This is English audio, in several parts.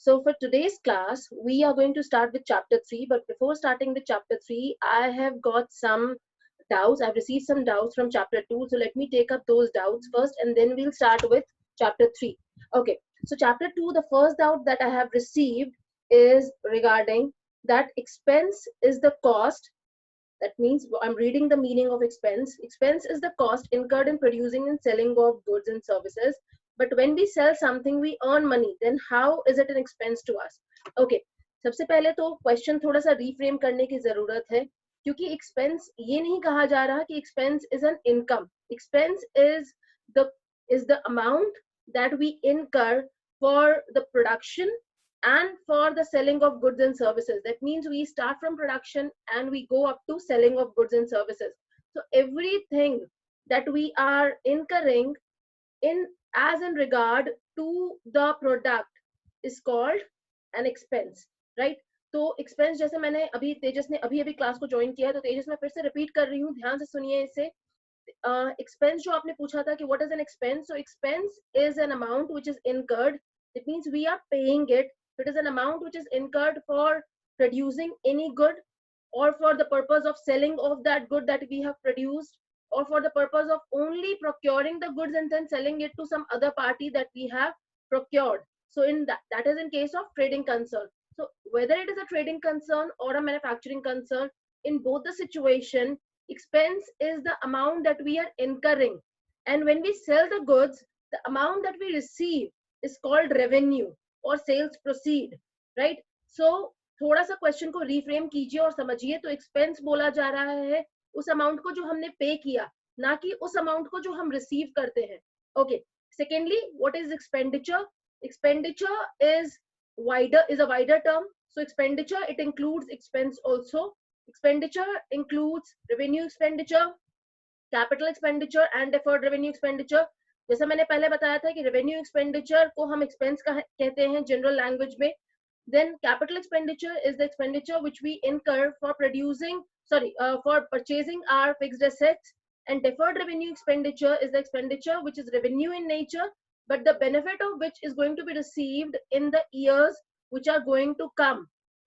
So for today's class, we are going to start with chapter 3. But before starting with chapter 3, I have got some doubts. I've received some doubts from chapter 2. So let me take up those doubts first and then we'll start with chapter 3. Okay. So chapter 2, the first doubt that I have received is regarding that expense is the cost. That means I'm reading the meaning of expense. Expense is the cost incurred in producing and selling of goods and services. But when we sell something, we earn money. Then how is it an expense to us? Okay. सबसे पहले तो question थोड़ा सा reframe करने की जरूरत है क्योंकि एक्सपेंस ये नहीं कहा जा रहा कि expense is an income. Expense is the amount that we incur for the production and for the selling of goods and services. That means we start from production and we go up to selling of goods and services. So everything that we are incurring in as in regard to the product is called an expense, right? तो expense जैसे मैंने अभी तेजस ने अभी class को join किया है तो तेजस मैं फिर से रिपीट कर रही हूँ, ध्यान से सुनिए इसे. Expense जो आपने पूछा था कि what is an expense? So expense is an amount which is incurred. It means we are paying it. It is an amount which is incurred for producing any good or for the purpose of selling of that good that we have produced or for the purpose of only procuring the goods and then selling it to some other party that we have procured. So in that is in case of trading concern. So whether it is a trading concern or a manufacturing concern, in both the situation, expense is the amount that we are incurring. And when we sell the goods, the amount that we receive is called revenue और sales proceed, right? सो थोड़ा सा question को reframe कीजिए और समझिए. तो expense बोला जा रहा है उस अमाउंट को जो हमने पे किया, ना कि उस अमाउंट को जो हम रिसीव करते हैं. Okay. Secondly, what is expenditure? Expenditure is a wider term. So expenditure, it includes expense also. Expenditure includes revenue expenditure, capital expenditure and deferred revenue expenditure. जैसा मैंने पहले बताया था कि रेवेन्यू एक्सपेंडिचर को हम एक्सपेंस कहते हैं जनरल लैंग्वेज में. Then capital expenditure is the expenditure which we incur for for purchasing our fixed assets. And deferred revenue expenditure is the expenditure which is revenue in nature, but the benefit of which is going to be received in the years which are going to come,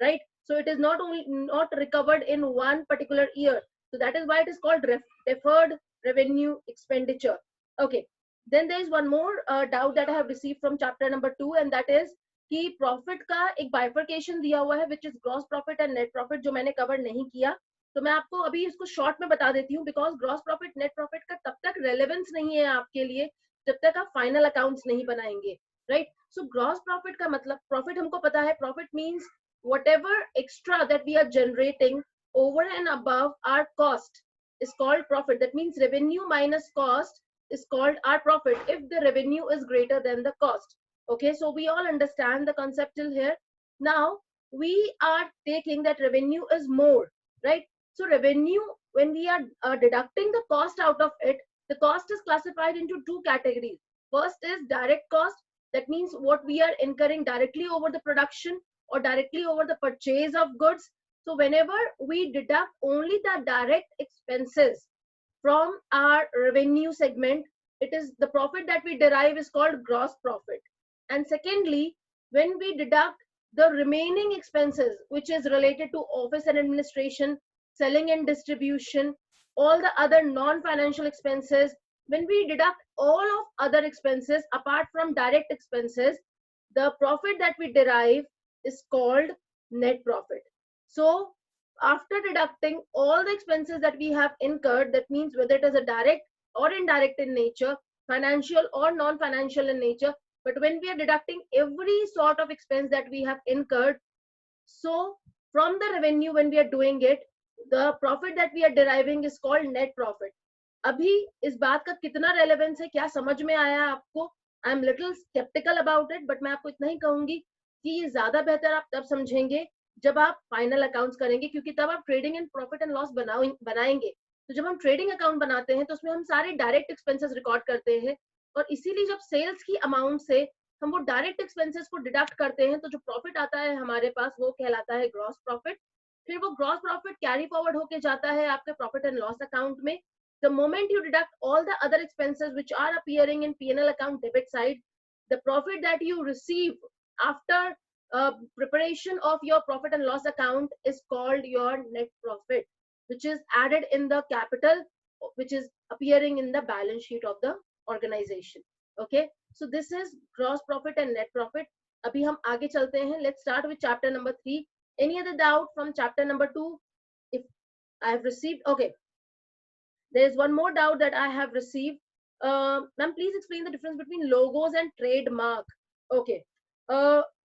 right? So it is not recovered in one particular year. So that is why it is called deferred revenue expenditure. Okay. Then there is one more doubt that I have received from chapter number 2, and that is कि profit का एक bifurcation दिया हुआ है which is gross profit and net profit, जो मैंने cover नहीं किया. तो मैं आपको अभी इसको शॉर्ट में बता देती हूँ because gross profit net profit का तब तक रेलेवेंस नहीं है आपके लिए जब तक आप फाइनल अकाउंट्स नहीं बनाएंगे, राइट? सो ग्रॉस प्रॉफिट का मतलब, प्रॉफिट हमको पता है, profit means whatever extra that we are generating over and above our cost is called profit. That means revenue minus cost is called our profit if the revenue is greater than the cost. Okay, so we all understand the concept till here. Now we are taking that revenue is more, right? So revenue, when we are deducting the cost out of it, the cost is classified into two categories. First is direct cost. That means what we are incurring directly over the production or directly over the purchase of goods. So whenever we deduct only the direct expenses from our revenue segment, it is the profit that we derive is called gross profit. And secondly, when we deduct the remaining expenses which is related to office and administration, selling and distribution, all the other non-financial expenses, when we deduct all of other expenses apart from direct expenses, the profit that we derive is called net profit. So after deducting all the expenses that we have incurred, that means whether it is a direct or indirect in nature, financial or non-financial in nature, but when we are deducting every sort of expense that we have incurred, so from the revenue when we are doing it, the profit that we are deriving is called net profit. अभी इस बात का कितना relevance है, क्या समझ में आया आपको? I am little skeptical about it, but मैं आपको इतना ही कहूंगी कि ये ज्यादा बेहतर आप तब समझेंगे जब आप फाइनल अकाउंट्स करेंगे, क्योंकि तब आप trading and profit and loss बनाएंगे. तो जब हम ट्रेडिंग अकाउंट बनाते हैं तो उसमें हम सारे डायरेक्ट एक्सपेंसेस रिकॉर्ड करते हैं और इसीलिए जब सेल्स की अमाउंट से हम वो डायरेक्ट एक्सपेंसेस को डिडक्ट करते हैं तो जो प्रॉफिट आता है हमारे पास वो कहलाता है ग्रॉस प्रॉफिट. फिर वो ग्रॉस प्रॉफिट कैरी फॉरवर्ड होके जाता है आपके प्रॉफिट एंड लॉस अकाउंट में. The moment you deduct all the other expenses which are appearing in P&L account debit side, the profit that you receive after preparation of your profit and loss account is called your net profit, which is added in the capital, which is appearing in the balance sheet of the organization. Okay, so this is gross profit and net profit. अभी हम आगे चलते हैं. Let's start with chapter number 3. Any other doubt from chapter number 2? If I have received, okay, there is one more doubt that I have received. Ma'am, please explain the difference between logos and trademark. Okay,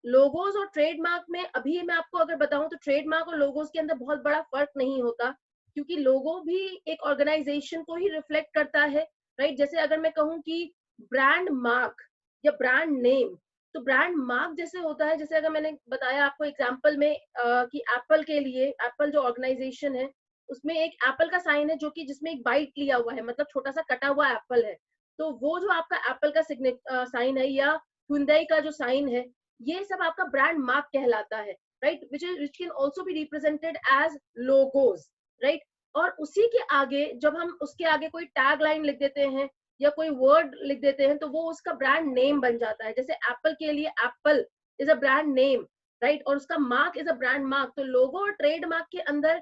logos और trademark में अभी मैं आपको अगर बताऊं तो trademark और logos के अंदर बहुत बड़ा फर्क नहीं होता, क्योंकि लोगो भी एक ऑर्गेनाइजेशन को ही रिफ्लेक्ट करता है, राइट. जैसे अगर मैं कहूं कि ब्रांड मार्क या ब्रांड नेम, तो ब्रांड मार्क जैसे होता है, जैसे अगर मैंने बताया आपको एग्जांपल में कि एप्पल के लिए, एप्पल जो ऑर्गेनाइजेशन है उसमें एक एप्पल का साइन है जो कि जिसमें एक बाइट लिया हुआ है, मतलब छोटा सा कटा हुआ एप्पल है. तो वो जो आपका एप्पल का साइन है या Hyundai का जो साइन है, ये सब आपका ब्रांड मार्क कहलाता है, right, which can also be represented as logos, right. और उसी के आगे जब हम उसके आगे कोई टैग लाइन लिख देते हैं या कोई वर्ड लिख देते हैं तो वो उसका ब्रांड नेम बन जाता है. जैसे एप्पल के लिए Apple is a brand name, right, और उसका mark is a brand mark. तो लोगो और ट्रेडमार्क के अंदर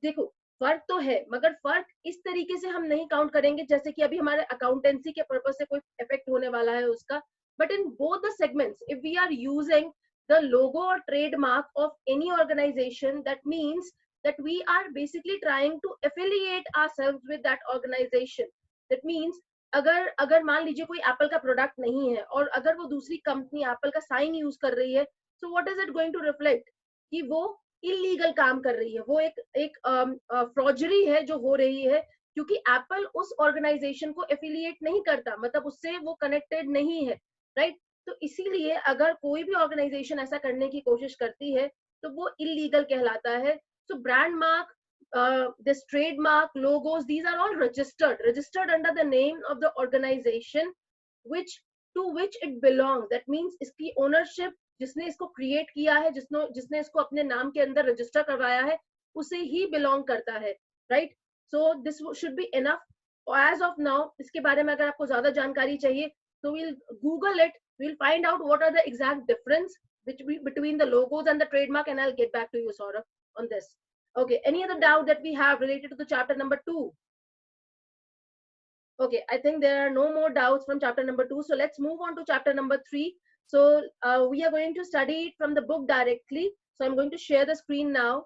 देखो फर्क तो है, मगर फर्क इस तरीके से हम नहीं काउंट करेंगे जैसे कि अभी हमारे अकाउंटेंसी के पर्पज से कोई इफेक्ट होने वाला है उसका. But in both the segments, if we are using the logo or trademark of any organization, that means that we are basically trying to affiliate ourselves with that organization. That means अगर मान लीजिए कोई Apple का product नहीं है और अगर वो दूसरी कंपनी एप्पल का साइन यूज कर रही है, so what is it going to reflect? कि वो इलीगल काम कर रही है, वो एक फ्रॉडरी है जो हो रही है, क्योंकि एप्पल उस ऑर्गेनाइजेशन को एफिलिएट नहीं करता, मतलब उससे वो कनेक्टेड नहीं है, राइट. तो इसीलिए अगर कोई भी ऑर्गेनाइजेशन ऐसा करने की कोशिश करती है तो वो इलीगल कहलाता है. So brand mark, this trademark, logos, these are all registered under the name of the organization which to which it belongs. That means इसकी ओनरशिप जिसने इसको क्रिएट किया है, जिसने इसको अपने नाम के अंदर रजिस्टर करवाया है, उसे ही बिलोंग करता है, right. So this should be enough as of now. इसके बारे में अगर आपको ज्यादा जानकारी चाहिए so we'll Google it, we'll find out what are the exact difference between the logos and the trademark, and I'll get back to you, Saurabh, on this. Okay, any other doubt that we have related to the chapter number 2? Okay, I think there are no more doubts from chapter number 2, so let's move on to chapter number 3. So we are going to study it from the book directly, so I'm going to share the screen now.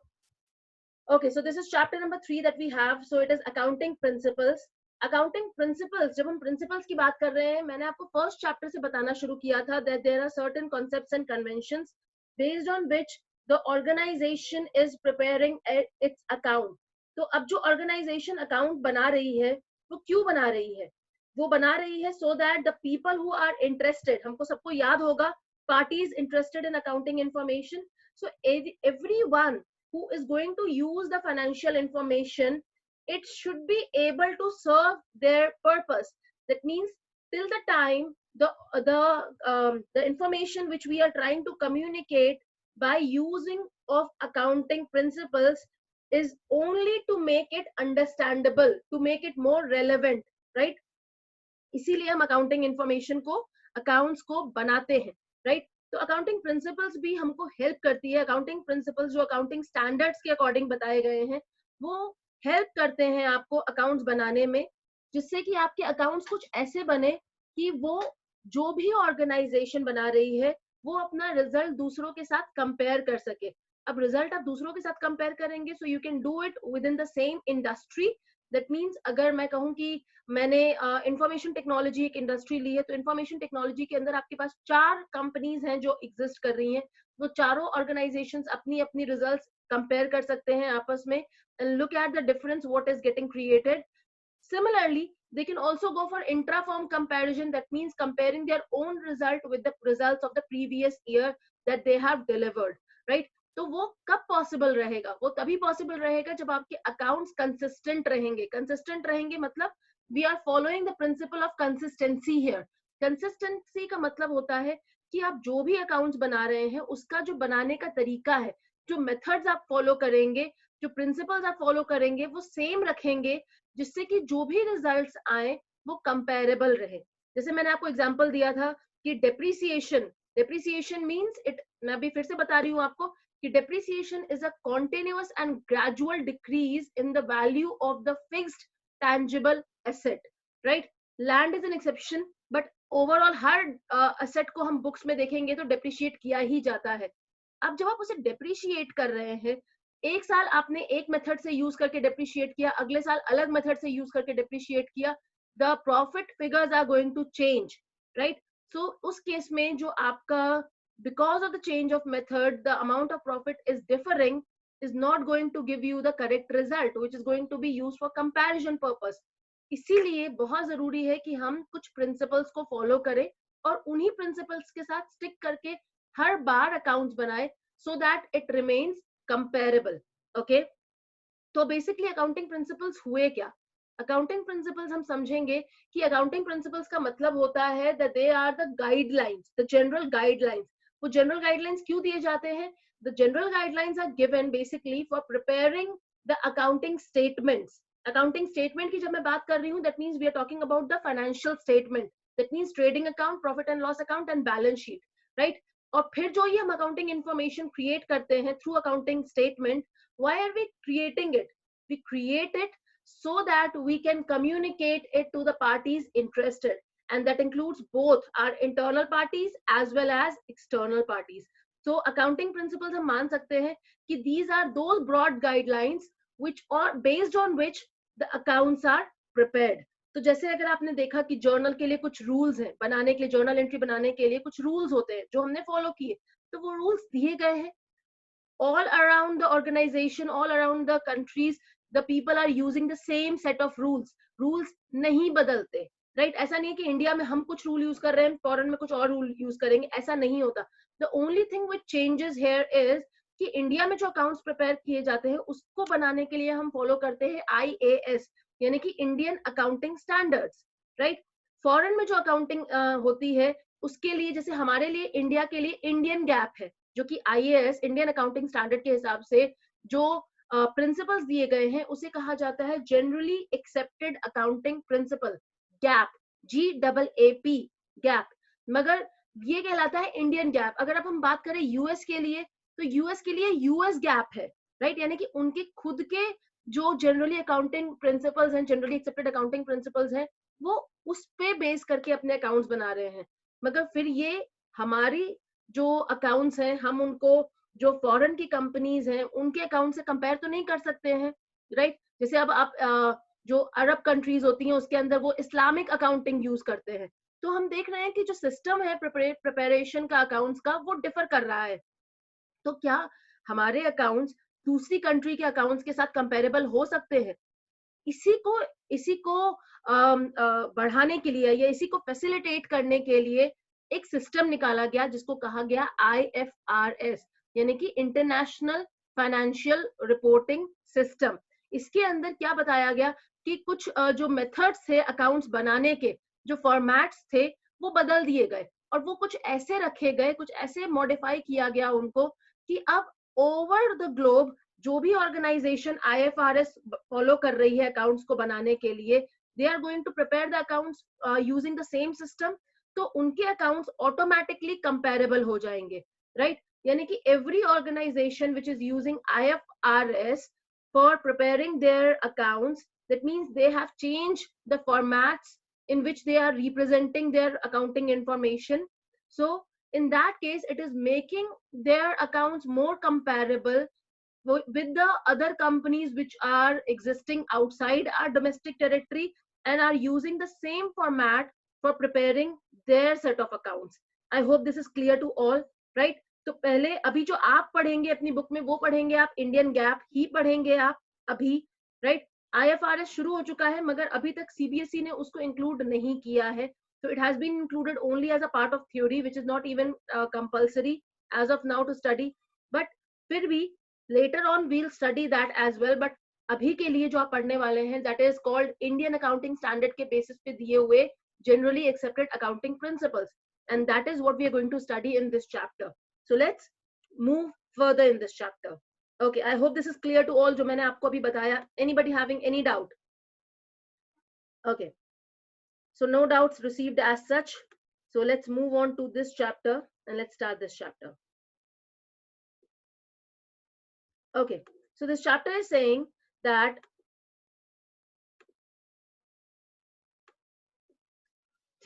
Okay, so this is chapter number 3 that we have. So it is accounting principles. Accounting principles, जब हम principles की बात कर रहे हैं, मैंने आपको first chapter से बताना शुरू किया था that there are certain concepts and conventions based on which the organisation is preparing its account. तो अब जो ऑर्गेनाइजेशन अकाउंट बना रही है वो क्यों बना रही है? वो बना रही है so that the people who are interested, हमको सबको याद होगा parties interested in accounting information, so everyone who is going to use the financial information, it should be able to serve their purpose. That means till the time the information which we are trying to communicate by using of accounting principles is only to make it understandable, to make it more relevant, right. इसीलिए हम accounting information को, accounts को बनाते हैं, right. तो accounting principles भी हमको help करती है. अकाउंटिंग प्रिंसिपल्स जो अकाउंटिंग स्टैंडर्ड्स के अकॉर्डिंग बताए गए हैं वो हेल्प करते हैं आपको अकाउंट्स बनाने में, जिससे कि आपके अकाउंट्स कुछ ऐसे बने कि वो जो भी ऑर्गेनाइजेशन बना रही है वो अपना रिजल्ट दूसरों के साथ कंपेयर कर सके. अब रिजल्ट आप दूसरों के साथ कंपेयर करेंगे so you can do it with in the same industry. That means अगर मैं कहूँ कि मैंने इंफॉर्मेशन टेक्नोलॉजी एक इंडस्ट्री ली है, तो इंफॉर्मेशन टेक्नोलॉजी के अंदर आपके पास 4 कंपनीज हैं जो एग्जिस्ट कर रही हैं. वो चारों ऑर्गेनाइजेशंस अपनी अपनी रिजल्ट्स कंपेयर कर सकते हैं आपस में and look at the difference what is getting created. Similarly, they can also go for intra-firm comparison. That means comparing their own result with the results of the previous year that they have delivered, right. तो वो कब possible रहेगा? वो तभी possible रहेगा जब आपके accounts consistent रहेंगे. कंसिस्टेंट रहेंगे मतलब we are following the principle of consistency here. Consistency का मतलब होता है कि आप जो भी अकाउंट्स बना रहे हैं उसका जो बनाने का तरीका है, जो मेथड्स आप फॉलो करेंगे, जो प्रिंसिपल्स आप फॉलो करेंगे वो सेम रखेंगे, जिससे कि जो भी रिजल्ट्स आए वो कंपेरेबल रहे. जैसे मैंने आपको एग्जांपल दिया था कि डेप्रिसिएशन Depreciation means it, मैं अभी फिर से बता रही हूँ आपको कि depreciation is a continuous and gradual decrease in the value of the fixed tangible asset, right? Land is an exception, but overall her asset को हम books में देखेंगे तो depreciate किया ही जाता है. अब जब आप उसे depreciate कर रहे हैं, एक साल आपने एक मेथड से यूज करके depreciate किया, अगले साल अलग मेथड से यूज करके depreciate किया, the profit figures are going to change, right? So उस केस में जो आपका, because of the change of method, the amount of profit is differing, is not going to give you the correct result, which is going to be used for comparison purpose. इसीलिए बहुत जरूरी है कि हम कुछ प्रिंसिपल्स को follow करें और उन्हीं प्रिंसिपल्स के साथ स्टिक करके हर बार अकाउंट्स बनाए, so that it remains comparable. Okay, तो बेसिकली अकाउंटिंग प्रिंसिपल्स हुए क्या? अकाउंटिंग प्रिंसिपल्स हम समझेंगे कि अकाउंटिंग प्रिंसिपल्स का मतलब होता है that they are the guidelines, the general guidelines. वो जनरल गाइडलाइंस क्यों दिए जाते हैं? The general guidelines are given basically for preparing the accounting statements. Accounting statement की जब मैं बात कर रही हूँ, that means we are talking about the financial statement, that means trading account, profit and loss account and balance sheet, right? और फिर जो ये हम अकाउंटिंग इंफॉर्मेशन क्रिएट करते हैं through accounting statement, why are we creating it? We create it so that we can communicate it to the parties interested, and that includes both our internal parties as well as external parties. So accounting principles हम मान सकते हैं कि these are those broad guidelines which are based on which the accounts are prepared. तो जैसे अगर आपने देखा कि जर्नल के लिए कुछ रूल्स हैं, बनाने के लिए, जर्नल एंट्री बनाने के लिए कुछ रूल्स होते हैं जो हमने फॉलो किए, तो वो रूल्स दिए गए हैं. All around the organization, all around the countries, the people are using the same set of rules. Rules नहीं बदलते, right? ऐसा नहीं है कि इंडिया में हम कुछ रूल यूज कर रहे हैं, फॉरेन में कुछ और रूल यूज करेंगे, ऐसा नहीं होता. The only thing which changes here is कि इंडिया में जो अकाउंट्स प्रिपेयर किए जाते हैं उसको बनाने के लिए हम फॉलो करते हैं IAS, यानी कि Indian accounting standards, right? Foreign में जो अकाउंटिंग होती है उसके लिए, जैसे हमारे लिए इंडिया के लिए इंडियन गैप है, जो कि IAS इंडियन अकाउंटिंग स्टैंडर्ड के हिसाब से जो प्रिंसिपल्स दिए गए हैं उसे कहा जाता है generally accepted accounting principle, gap, GAAP, gap. मगर ये कहलाता है इंडियन गैप. अगर अब हम बात करें यूएस के लिए, तो यूएस के लिए यूएस गैप है, राइट? यानी कि उनके खुद के जो जनरली अकाउंटिंग प्रिंसिपल्स हैं, जनरली एक्सेप्टेड अकाउंटिंग प्रिंसिपल्स हैं, वो उस पे बेस करके अपने अकाउंट्स बना रहे हैं. मगर फिर ये हमारी जो अकाउंट्स हैं, हम उनको जो फॉरेन की कंपनीज हैं उनके अकाउंट से कंपेयर तो नहीं कर सकते हैं, राइट? जैसे अब आप जो अरब कंट्रीज होती हैं उसके अंदर वो इस्लामिक अकाउंटिंग यूज करते हैं, तो हम देख रहे हैं कि जो सिस्टम है प्रिपरेशन का अकाउंट्स का, वो डिफर कर रहा है. तो क्या हमारे अकाउंट्स दूसरी कंट्री के अकाउंट्स के साथ कंपेरेबल हो सकते हैं? इसी को बढ़ाने के लिए या इसी को फैसिलिटेट करने के लिए एक सिस्टम निकाला गया जिसको कहा गया IFRS, यानी कि इंटरनेशनल फाइनेंशियल रिपोर्टिंग सिस्टम. इसके अंदर क्या बताया गया कि कुछ जो मेथड्स थे अकाउंट्स बनाने के, जो फॉर्मेट्स थे, वो बदल दिए गए और वो कुछ ऐसे रखे गए, कुछ ऐसे मॉडिफाई किया गया उनको कि अब ओवर द ग्लोब जो भी ऑर्गेनाइजेशन IFRS फॉलो कर रही है अकाउंट्स को बनाने के लिए, they are going to prepare the accounts using the same system, तो उनके अकाउंट्स ऑटोमेटिकली कंपेरेबल हो जाएंगे, राइट? यानी कि every organisation which is using IFRS for preparing their accounts, that means they have changed the formats in which they are representing their accounting information. So in that case, it is making their accounts more comparable with the other companies which are existing outside our domestic territory and are using the same format for preparing their set of accounts. I hope this is clear to all, right? तो पहले अभी जो आप पढ़ेंगे अपनी book में वो पढ़ेंगे आप इंडियन गैप ही पढ़ेंगे आप अभी, राइट? IFRS शुरू हो चुका है मगर अभी तक CBSE ने उसको इंक्लूड नहीं किया है. So it has been included only as a part of theory, which is not even compulsory as of now to study. But फिर भी later on we'll study that as well. But अभी के लिए जो आप पढ़ने वाले हैं, that is called Indian Accounting Standard के basis पे दिए हुए generally accepted accounting principles, and that is what we are going to study in this chapter. So let's move further in this chapter. Okay, I hope this is clear to all जो मैंने आपको अभी बताया. Anybody having any doubt? Okay, so no doubts received as such. So let's move on to this chapter. and let's start this chapter. Okay, so this chapter is saying that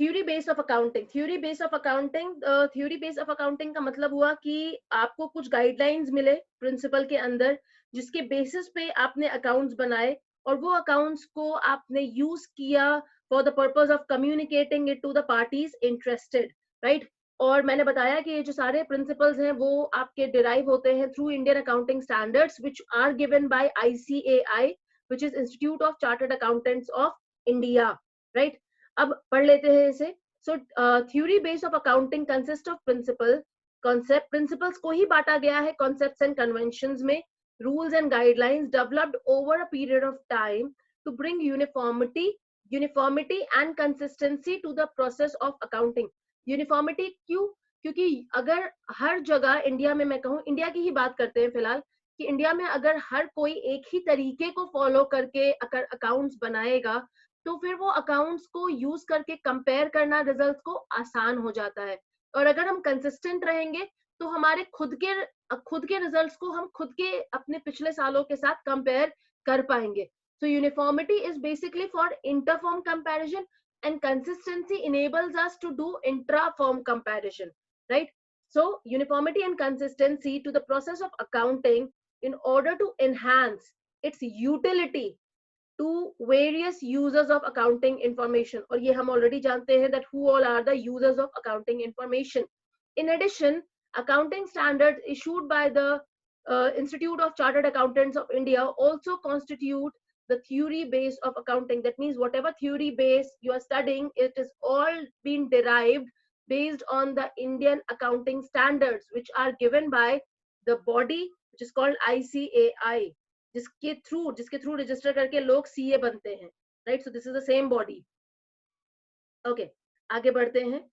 theory base of accounting. Theory base of accounting, theory base of accounting का मतलब हुआ कि आपको कुछ guidelines मिले principal के अंदर, जिसके बेसिस पे आपने अकाउंट्स बनाए और वो अकाउंट्स को आपने यूज किया for the purpose of communicating it to the parties interested, right. और मैंने बताया कि ये जो सारे प्रिंसिपल्स हैं वो आपके डिराइव होते हैं through Indian accounting standards which are given by ICAI, which is institute of chartered accountants of India, right. अब पढ़ लेते हैं इसे. So theory base of accounting consist of principle concept. Principles को ही बांटा गया है कॉन्सेप्ट्स एंड कन्वेंशंस में, rules and guidelines developed over a period of time to bring uniformity and consistency to the process of accounting. Uniformity क्यों? क्योंकि अगर हर जगह इंडिया में, मैं कहूँ इंडिया की ही बात करते हैं फिलहाल, कि इंडिया में अगर हर कोई एक ही तरीके को फॉलो करके अगर अकाउंट्स बनाएगा तो फिर वो अकाउंट्स को यूज करके कंपेयर करना रिजल्ट्स को आसान हो जाता है. और अगर हम कंसिस्टेंट रहेंगे तो हमारे खुद के रिजल्ट्स को हम खुद के अपने पिछले सालों के साथ कंपेयर कर पाएंगे. So uniformity is basically for interfirm comparison and consistency enables us to do intra-firm comparison, right? So uniformity and consistency to the process of accounting in order to enhance its utility to various users of accounting information. और ये हम already जानते हैं that who all are the users of accounting information. In addition, accounting standards issued by the Institute of Chartered Accountants of India also constitute the theory base of accounting. That means whatever theory base you are studying, it is all been derived based on the Indian accounting standards, which are given by the body which is called ICAI, जिसके through register करके लोग CA बनते हैं, right. So this is the same body. Okay, आगे बढ़ते हैं.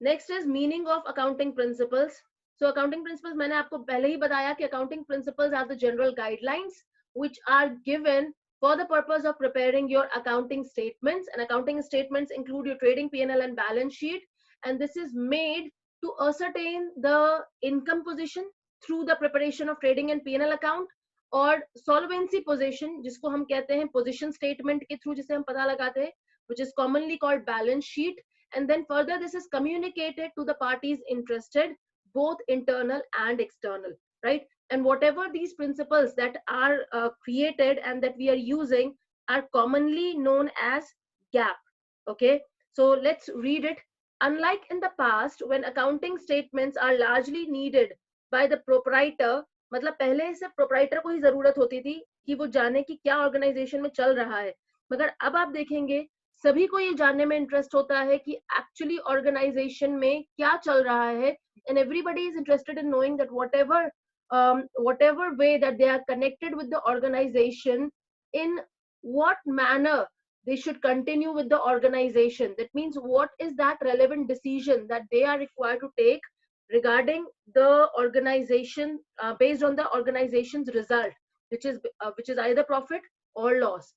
Next is meaning of accounting principles. So accounting principles मैंने आपको पहले ही बताया कि accounting principles are the general guidelines which are given for the purpose of preparing your accounting statements. And accounting statements include your trading P&L and balance sheet, and this is made to ascertain the income position through the preparation of trading and P&L account, और solvency position जिसको हम कहते हैं position statement के through जिसे हम पता लगाते हैं, which is commonly called balance sheet. And then further this is communicated to the parties interested, both internal and external, right? And whatever these principles that are created and that we are using are commonly known as GAAP. Okay, so let's read it. Unlike in the past when accounting statements are largely needed by the proprietor, मतलब पहले सिर्फ proprietor को ही जरूरत होती थी कि वो जाने कि क्या ऑर्गेनाइजेशन में चल रहा है, मगर अब आप देखेंगे सभी को ये जानने में इंटरेस्ट होता है कि एक्चुअली ऑर्गेनाइजेशन में क्या चल रहा है. and everybody is interested in knowing that whatever way that they are connected with the organization, in what manner they should continue with the organization. That means what is that relevant decision that they are required to take regarding the organization, based on the organization's result, which is either profit or loss.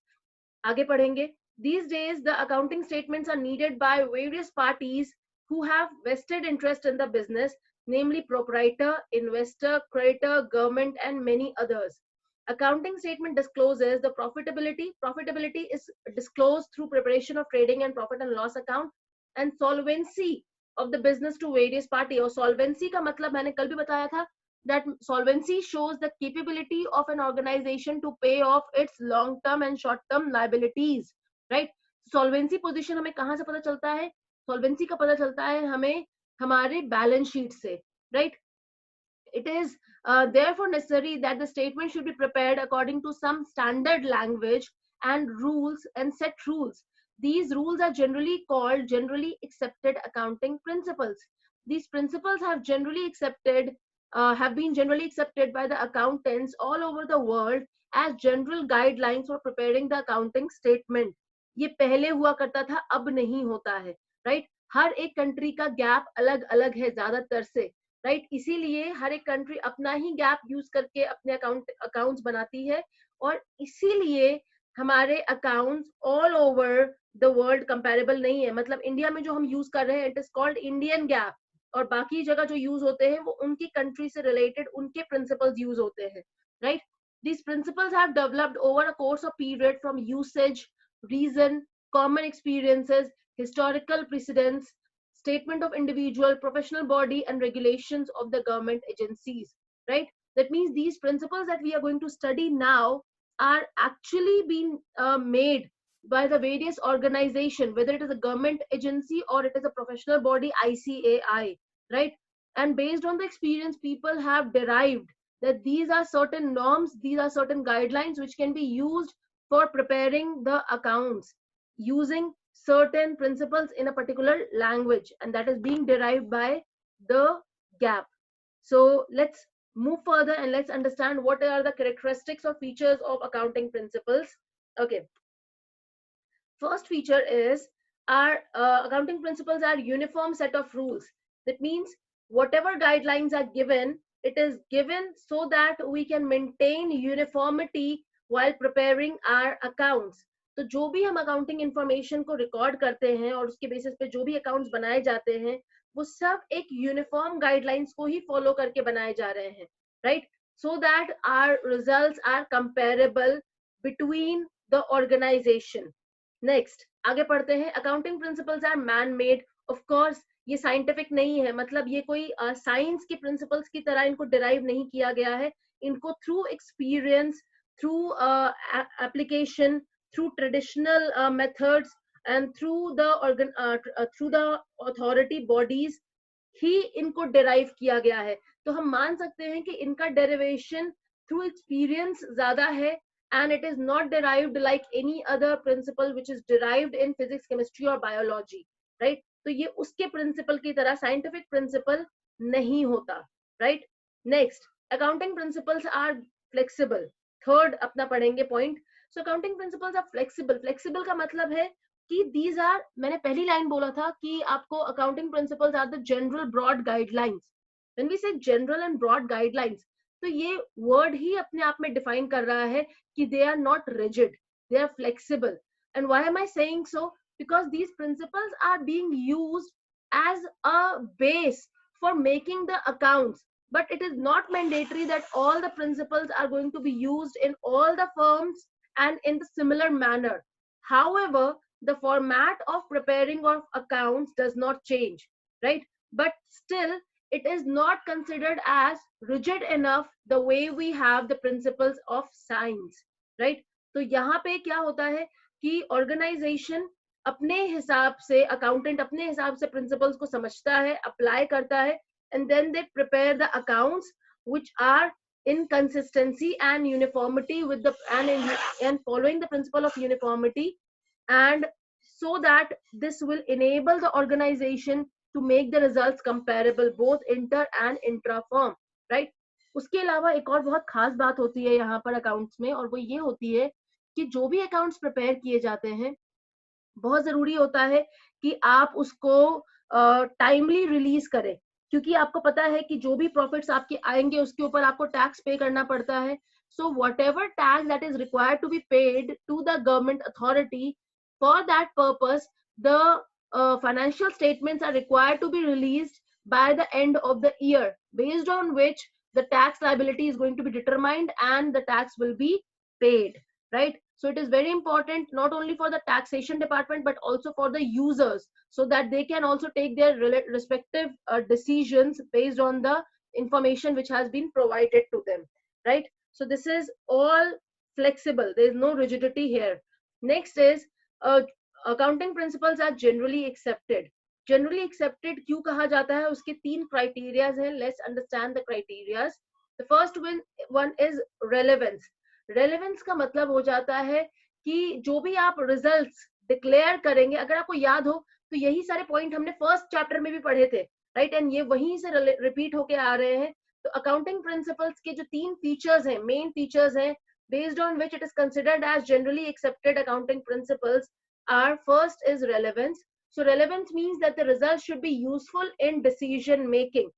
आगे पढ़ेंगे. These days the accounting statements are needed by various parties who have vested interest in the business, namely proprietor, investor, creditor, government, and many others. Accounting statement discloses the profitability. Profitability is disclosed through preparation of trading and profit and loss account, and solvency of the business to various party. और solvency का मतलब मैंने कल भी बताया था that solvency shows the capability of an organization to pay off its long term and short term liabilities, right? solvency position हमें कहाँ से पता चलता है? solvency का पता चलता है हमें हमारे balance sheet से, right? It is therefore necessary that the statement should be prepared according to some standard language and rules and set rules. These rules are generally called generally accepted accounting principles. These principles have been generally accepted by the accountants all over the world as general guidelines for preparing the accounting statement. ये पहले हुआ करता था, अब नहीं होता है, right? हर एक कंट्री का गैप अलग अलग है ज्यादातर से, राइट? इसीलिए हर एक कंट्री अपना ही गैप यूज करके अपने अकाउंट्स बनाती है, और इसीलिए हमारे accounts all over the world comparable नहीं है. मतलब इंडिया में जो हम यूज कर रहे हैं, it is called Indian gap, और बाकी जगह जो यूज होते हैं वो उनकी कंट्री से रिलेटेड उनके प्रिंसिपल्स यूज होते हैं, right. These principles have developed over a course of period from usage, reason, common experiences, historical precedents, statement of individual, professional body, and regulations of the government agencies, right? That means these principles that we are going to study now are actually being made by the various organization, whether it is a government agency or it is a professional body, ICAI, right? And based on the experience, people have derived that these are certain norms, these are certain guidelines which can be used for preparing the accounts using certain principles in a particular language, and that is being derived by the GAP. So let's move further and let's understand what are the characteristics or features of accounting principles. Okay. First feature is our accounting principles are uniform set of rules. That means whatever guidelines are given, it is given so that we can maintain uniformity while preparing our accounts. तो जो भी हम accounting information को record करते हैं और उसके basis पे जो भी अकाउंट्स बनाए जाते हैं वो सब एक यूनिफॉर्म गाइडलाइंस को ही फॉलो करके बनाए जा रहे हैं, right, so that our results are comparable between the organisation. Next आगे पढ़ते हैं. Accounting principles are man made. Of course ये साइंटिफिक नहीं है, मतलब ये कोई साइंस के प्रिंसिपल्स की तरह इनको डिराइव नहीं किया गया है. इनको through experience, through application, through traditional methods and through the authority bodies ही इनको डिराइव किया गया है. तो हम मान सकते हैं कि इनका डेरिवेशन थ्रू एक्सपीरियंस ज्यादा है, and it is not derived like any other principle which is derived in physics, chemistry or biology, right? तो ये उसके principle की तरह scientific principle नहीं होता, right? Next, accounting principles are flexible. Third अपना पढ़ेंगे point. So accounting principles are flexible. Flexible का मतलब है कि these are, मैंने पहली लाइन बोला था कि आपको accounting principles are the general broad guidelines. When we say general and broad guidelines, तो ये वर्ड ही अपने आप में डिफाइन कर रहा है कि they are not rigid, they are flexible. And why am I saying so? Because these principles are being used as a base for making the accounts, but it is not mandatory that all the principles are going to be used in all the firms and in the similar manner. However, the format of preparing of accounts does not change, right? But still it is not considered as rigid enough the way we have the principles of science, right? तो यहाँ पे क्या होता है कि organization अपने हिसाब से, accountant अपने हिसाब से principles को समझता है, apply करता है, and then they prepare the accounts which are in consistency and uniformity with the and following the principle of uniformity, and so that this will enable the organization to make the results comparable both inter and intra firm, right? उसके अलावा एक और बहुत खास बात होती है यहाँ पर अकाउंट्स में, और वो ये होती है कि जो भी अकाउंट्स प्रिपेयर किए जाते हैं बहुत जरूरी होता है कि आप उसको टाइमली रिलीज करें, क्योंकि आपको पता है कि जो भी प्रॉफिट्स आपके आएंगे उसके ऊपर आपको टैक्स पे करना पड़ता है. So whatever tax that is required to be paid to the government authority, for that purpose the financial statements are required to be released by the end of the year, based on which the tax liability is going to be determined and the tax will be paid, right? So it is very important not only for the taxation department but also for the users, so that they can also take their respective decisions based on the information which has been provided to them, right? So this is all flexible, there is no rigidity here. Next is accounting principles are generally accepted. Generally accepted क्यों कहा जाता है? उसके तीन criterias हैं. Let's understand the criterias. The first one is relevance. Relevance का मतलब हो जाता है कि जो भी आप results declare करेंगे, अगर आपको याद हो तो यही सारे point हमने first chapter में भी पढ़े थे, right? And ये वहीं से repeat होके आ रहे हैं. तो accounting principles के जो तीन features हैं, main features हैं, based on which it is considered as generally accepted accounting principles, are first is relevance. So relevance means that the results should be useful in decision making.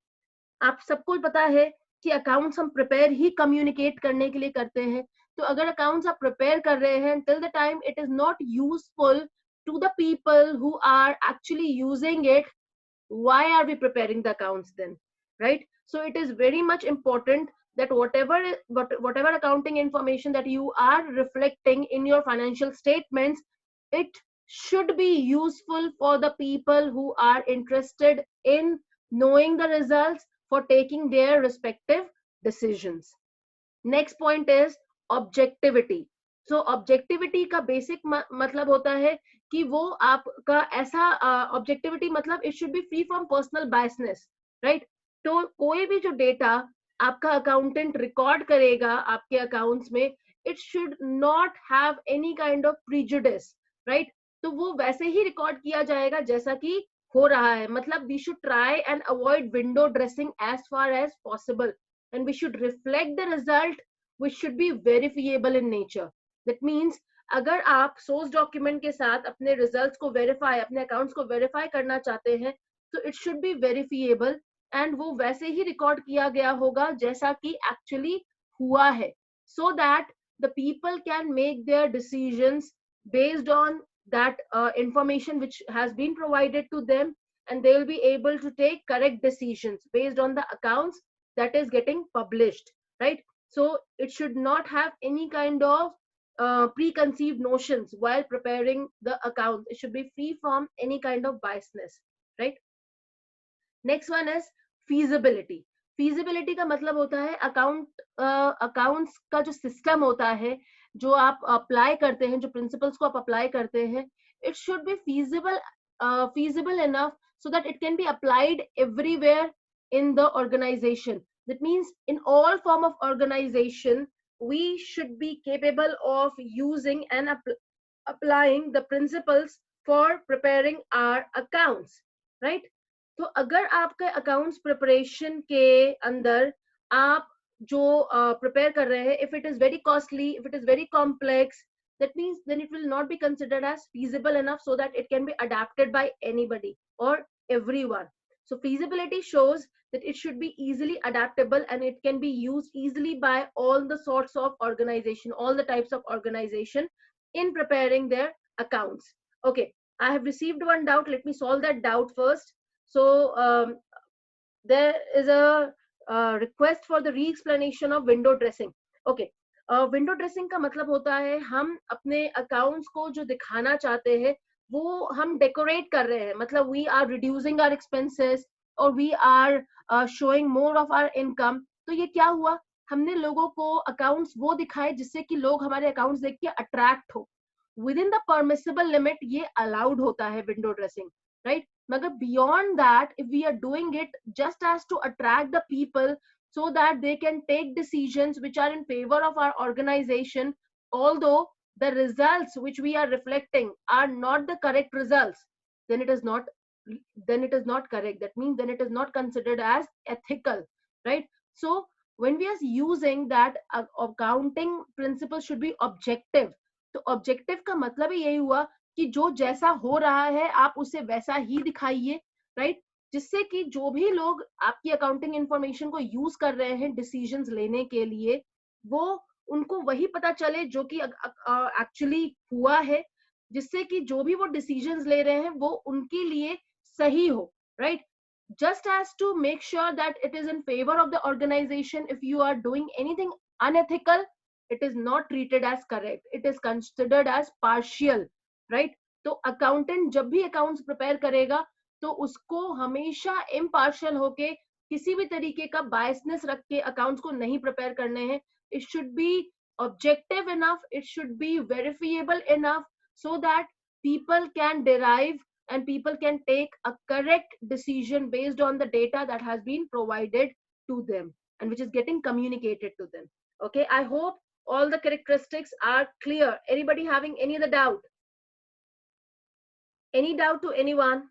आप सबको पता है कि accounts हम prepare ही communicate करने के लिए करते हैं. तो अगर accounts आप prepare कर रहे हैं till the time it is not useful to the people who are actually using it, why are we preparing the accounts then, right? So it is very much important that whatever accounting information that you are reflecting in your financial statements, it should be useful for the people who are interested in knowing the results for taking their respective decisions. Next point is objectivity. So objectivity का basic मतलब होता है कि वो आपका ऐसा objectivity मतलब it should be free from personal biasness, right? तो कोई भी जो डेटा आपका अकाउंटेंट रिकॉर्ड करेगा आपके अकाउंट्स में, it should not have any kind of prejudice, right? तो वो वैसे ही रिकॉर्ड किया जाएगा जैसा कि हो रहा है. मतलब we should try and avoid window dressing as far as possible, and we should reflect the result which should be verifiable in nature. That means अगर आप सोर्स डॉक्यूमेंट के साथ अपने रिजल्ट्स को वेरीफाई, अपने अकाउंट्स को वेरीफाई करना चाहते हैं, तो it should be verifiable and वो वैसे ही रिकॉर्ड किया गया होगा जैसा कि एक्चुअली हुआ है, so that the people can make their decisions based on that information which has been provided to them, and they will be able to take correct decisions based on the accounts that is getting published, right? So it should not have any kind of preconceived notions while preparing the account. It should be free from any kind of biasness, right? Next one is feasibility. feasibility का मतलब होता है accounts का जो system होता है, जो आप अप्लाई करते हैं, जो प्रिंसिपल्स को आप अप्लाई करते हैं, it should be feasible enough so that it can be applied everywhere in the organization. That means in all form of organization, we should be capable of using and applying the principles for preparing our accounts, right? तो अगर आपके accounts preparation के अंदर आप जो prepare कर रहे हैं, if it is very costly, if it is very complex, that means then it will not be considered as feasible enough so that it can be adapted by anybody or everyone. So feasibility shows that it should be easily adaptable and it can be used easily by all the sorts of organization, all the types of organization in preparing their accounts. Okay, I have received one doubt. Let me solve that doubt first. So there is a request for the re-explanation of window dressing. Okay, window dressing का मतलब होता है हम अपने accounts को जो दिखाना चाहते हैं वो हम डेकोरेट कर रहे हैं. मतलब we are reducing our expenses और we are showing more of our income. तो ये क्या हुआ, हमने लोगों को अकाउंट्स वो दिखाए जिससे कि लोग हमारे अकाउंट्स देख के अट्रैक्ट हो. With in the permissible limit ये अलाउड होता है विंडो ड्रेसिंग, राइट? मगर beyond that, if we are doing it just as to attract the people so that they can take decisions which are in favor of our organization, although the results which we are reflecting are not the correct results, then it is not correct. That means then it is not considered as ethical, right? So when we are using that, accounting principle should be objective. तो objective का मतलब ही यही हुआ कि जो जैसा हो रहा है आप उसे वैसा ही दिखाइए, राइट? जिससे कि जो भी लोग आपकी अकाउंटिंग इंफॉर्मेशन को यूज कर रहे हैं डिसीजंस लेने के लिए, वो उनको वही पता चले जो कि एक्चुअली हुआ है, जिससे कि जो भी वो डिसीजंस ले रहे हैं वो उनके लिए सही हो, right? Just as to make sure that it is in favor of the organization, if you are doing anything unethical, it is not treated as correct, it is considered as partial, right? तो accountant जब भी accounts prepare करेगा तो उसको हमेशा impartial होके किसी भी तरीके का बायसनेस रख के अकाउंट्स को नहीं प्रिपेयर करने हैं. It should be objective enough, it should be verifiable enough so that people can derive and people can take a correct decision based on the data that has been provided to them and which is getting communicated to them. Okay, I hope all the characteristics are clear. Anybody having any other doubt? Any doubt to anyone?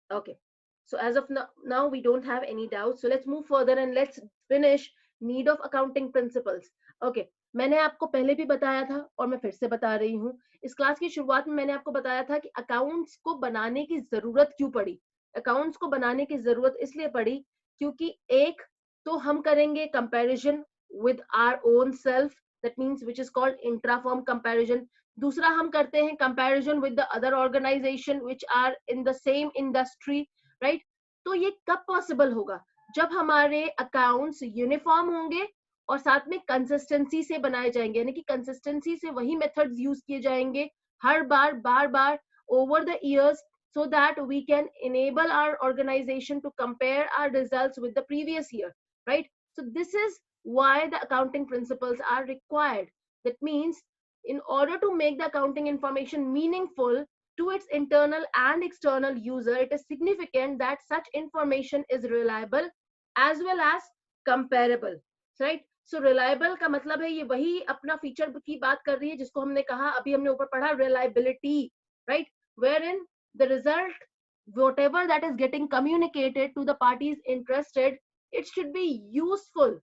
Okay, so as of now we don't have any doubt, so let's move further and let's finish need of accounting principles. Okay, मैंने आपको पहले भी बताया था और मैं फिर से बता रही हूँ. इस क्लास की शुरुआत में मैंने आपको बताया था कि अकाउंट्स को बनाने की जरूरत क्यों पड़ी. अकाउंट्स को बनाने की जरूरत इसलिए पड़ी क्योंकि एक तो हम करेंगे comparison with our own self, that means which is called intra firm comparison. दूसरा हम करते हैं comparison with the other organisation which are in the same industry, right? तो ये कब पॉसिबल होगा? जब हमारे अकाउंट्स यूनिफॉर्म होंगे और साथ में कंसिस्टेंसी से बनाए जाएंगे, यानी कि कंसिस्टेंसी से वही मेथड्स यूज किए जाएंगे हर बार, बार बार, over the years, so that we can enable our organization to compare our results with the previous year, right? So this is why the accounting principles are required. That means in order to make the accounting information meaningful to its internal and external user, it is significant that such information is reliable as well as comparable, right? So reliable का मतलब है, ये वही अपना feature की बात कर रही है जिसको हमने कहा, अभी हमने ऊपर पढ़ा, reliability, right? Wherein the result, whatever that is getting communicated to the parties interested, it should be useful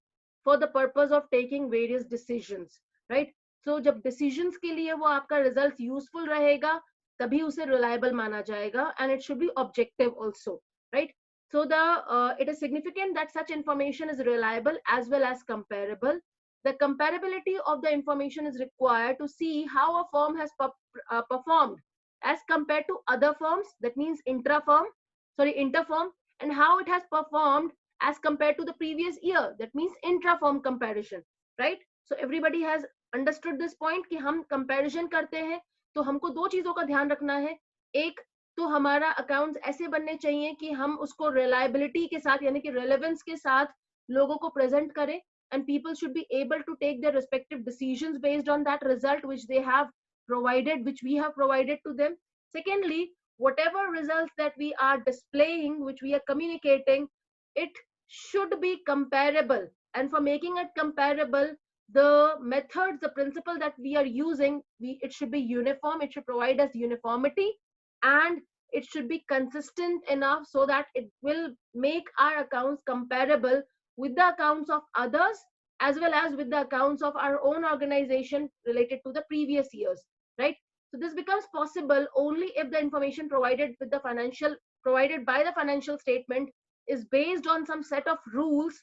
for the purpose of taking various decisions, right? So जब decisions के लिए वो आपका result useful रहेगा, तभी उसे reliable माना जाएगा, and it should be objective also, right? So it is significant that such information is reliable as well as comparable. The comparability of the information is required to see how a firm has performed as compared to other firms, that means interfirm, and how it has performed as compared to the previous year, that means intra-firm comparison, right? So everybody has understood this point कि हम comparison करते हैं तो हमको दो चीजों का ध्यान रखना है. एक तो हमारा अकाउंट्स ऐसे बनने चाहिए कि हम उसको रिलायबिलिटी के साथ, यानी कि रेलेवेंस के साथ लोगों को प्रेजेंट करें, and people should be able to take their respective decisions based on that result which they have provided, which we have provided to them. Secondly, whatever results that we are displaying, which we are communicating, it should be comparable. And for making it comparable, the methods, the principle that we are using, it should be uniform, it should provide us uniformity, and it should be consistent enough so that it will make our accounts comparable with the accounts of others as well as with the accounts of our own organization related to the previous years, right? So this becomes possible only if the information provided by the financial statement is based on some set of rules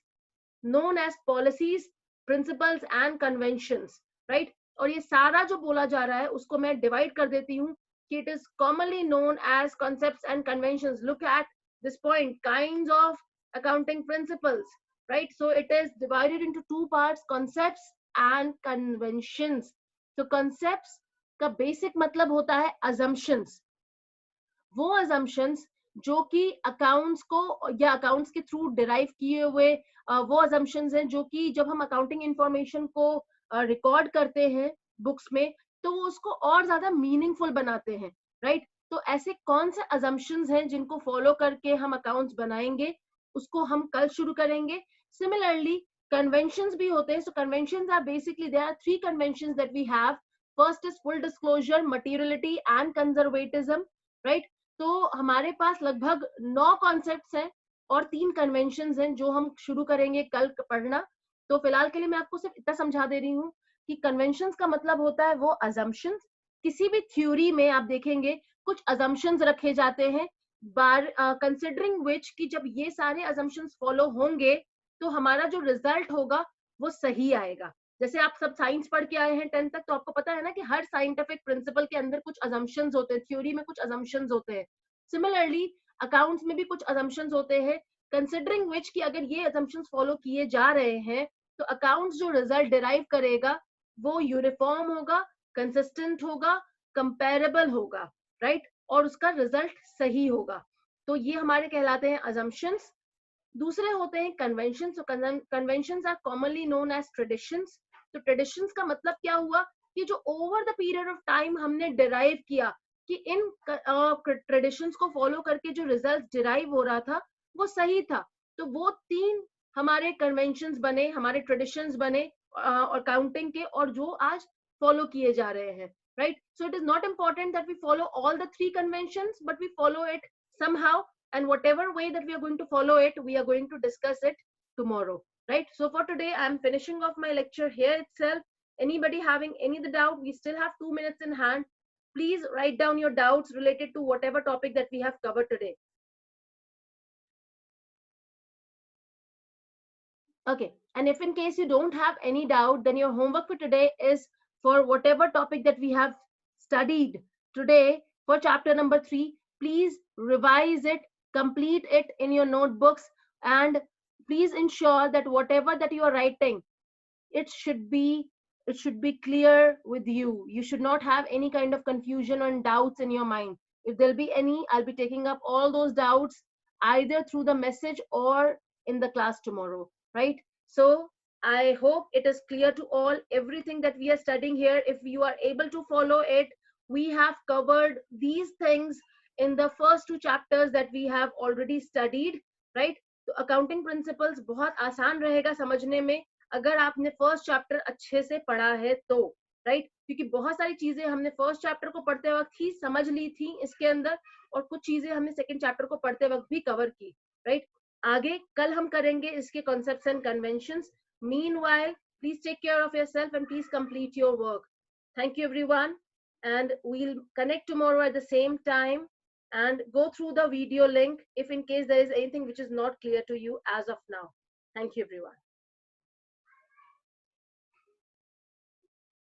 known as policies, principles and conventions, right? और ये सारा जो बोला जा रहा है उसको मैं डिवाइड कर देती हूँ कि it is commonly known as concepts and conventions. Look at this point, kinds of accounting principles, right? So it is divided into two parts, concepts and conventions. So concepts का बेसिक मतलब होता है assumptions. वो assumptions जो कि accounts को या accounts के थ्रू डिराइव किए हुए वो assumptions हैं जो कि जब हम अकाउंटिंग इंफॉर्मेशन को रिकॉर्ड करते हैं बुक्स में तो वो उसको और ज्यादा मीनिंगफुल बनाते हैं, राइट? तो ऐसे कौन से assumptions हैं जिनको फॉलो करके हम अकाउंट्स बनाएंगे, उसको हम कल शुरू करेंगे. सिमिलरली कन्वेंशंस भी होते हैं. So conventions are basically, there are 3 conventions that we have. First is full disclosure, materiality and conservatism, right? तो हमारे पास लगभग 9 कॉन्सेप्ट्स हैं और 3 कन्वेंशंस हैं जो हम शुरू करेंगे कल पढ़ना. तो फिलहाल के लिए मैं आपको सिर्फ इतना समझा दे रही हूँ कि कन्वेंशंस का मतलब होता है वो अजम्पशंस. किसी भी थ्योरी में आप देखेंगे कुछ अजम्पशंस रखे जाते हैं बार कंसिडरिंग विच कि जब ये सारे अजम्पशंस फॉलो होंगे तो हमारा जो रिजल्ट होगा वो सही आएगा. जैसे आप सब साइंस पढ़ के आए हैं 10th तक, तो आपको पता है ना कि हर साइंटिफिक प्रिंसिपल के अंदर कुछ assumptions होते हैं, थ्योरी में कुछ assumptions होते हैं. सिमिलरली अकाउंट्स में भी कुछ assumptions होते हैं कंसिडरिंग विच कि अगर ये assumptions फॉलो किए जा रहे हैं तो अकाउंट्स जो रिजल्ट डिराइव करेगा वो यूनिफॉर्म होगा, कंसिस्टेंट होगा, कंपेरेबल होगा, राइट? और उसका रिजल्ट सही होगा. तो ये हमारे कहलाते हैं assumptions. दूसरे होते हैं convention. Conventions are commonly known as traditions. तो ट्रेडिशंस का मतलब क्या हुआ कि जो over the period of time हमने डिराइव किया कि इन ट्रेडिशंस को फॉलो करके जो रिजल्ट डिराइव हो रहा था वो सही था. तो वो 3 हमारे कन्वेंशंस बने, हमारे ट्रेडिशंस बने और काउंटिंग के, और जो आज फॉलो किए जा रहे हैं, right? So it is not important that we follow all the 3 conventions, but we follow it somehow, and whatever way that we are going to follow it, we are going to discuss it tomorrow, right? So for today I'm finishing off my lecture here itself. Anybody having any other doubt, we still have 2 minutes in hand. Please write down your doubts related to whatever topic that we have covered today. Okay, and if in case you don't have any doubt, then your homework for today is for whatever topic that we have studied today for chapter number 3, please revise it, complete it in your notebooks, and please ensure that whatever that you are writing, it should be it should be clear with you. You should not have any kind of confusion and doubts in your mind. If there'll be any, I'll be taking up all those doubts either through the message or in the class tomorrow, right? So I hope it is clear to all everything that we are studying here. If you are able to follow it, we have covered these things in the first 2 chapters that we have already studied, right? तो accounting principles बहुत आसान रहेगा समझने में अगर आपने first chapter अच्छे से पढ़ा है तो, राइट? क्योंकि बहुत सारी चीजें हमने फर्स्ट चैप्टर को पढ़ते वक्त ही समझ ली थी इसके अंदर, और कुछ चीजें हमने सेकंड चैप्टर को पढ़ते वक्त भी कवर की, राइट? आगे कल हम करेंगे इसके concepts and conventions. Meanwhile, please take care of yourself and please complete your work. Thank you everyone, and we'll connect tomorrow at the same time and go through the video link if in case there is anything which is not clear to you as of now. Thank you everyone.